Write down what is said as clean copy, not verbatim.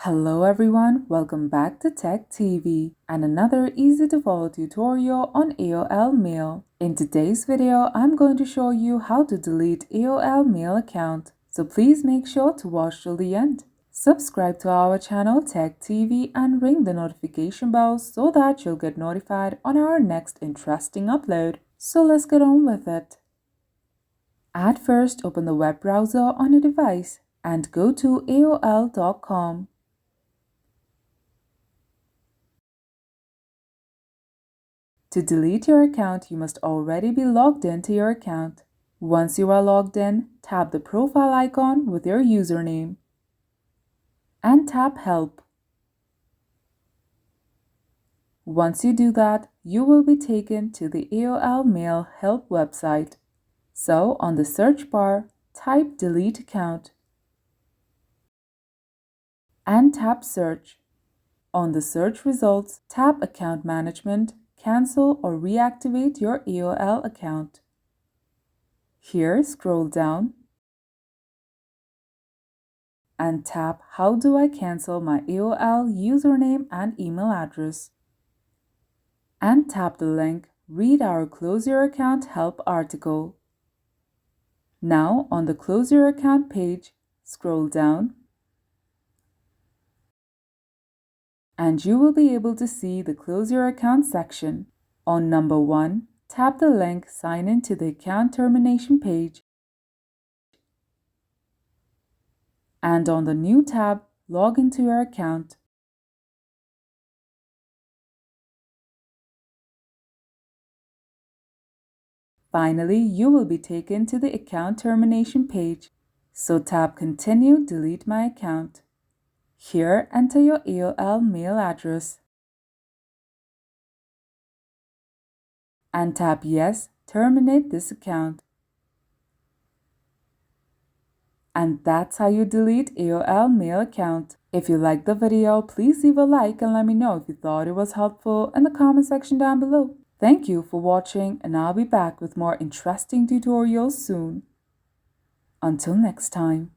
Hello everyone, welcome back to Tech TV and another easy to follow tutorial on AOL Mail. In today's video, I'm going to show you how to delete AOL Mail account, so please make sure to watch till the end. Subscribe to our channel Tech TV and ring the notification bell so that you'll get notified on our next interesting upload. So let's get on with it. At first, open the web browser on a device and go to AOL.com. To delete your account, you must already be logged into your account. Once you are logged in, tap the profile icon with your username and tap Help. Once you do that, you will be taken to the AOL Mail Help website. So, on the search bar, type Delete Account and tap Search. On the search results, tap Account Management, cancel or reactivate your AOL account. Here, scroll down and tap How do I cancel my AOL username and email address? And tap the link Read our Close Your Account Help article. Now, on the Close Your Account page, scroll down and you will be able to see the Close Your Account section. On number 1, tap the link Sign in to the account termination page. And on the new tab, log into your account. Finally, you will be taken to the account termination page. So tap Continue Delete My Account. Here, enter your AOL mail address. And tap Yes, terminate this account. And that's how you delete AOL mail account. If you liked the video, please leave a like and let me know if you thought it was helpful in the comment section down below. Thank you for watching, and I'll be back with more interesting tutorials soon. Until next time.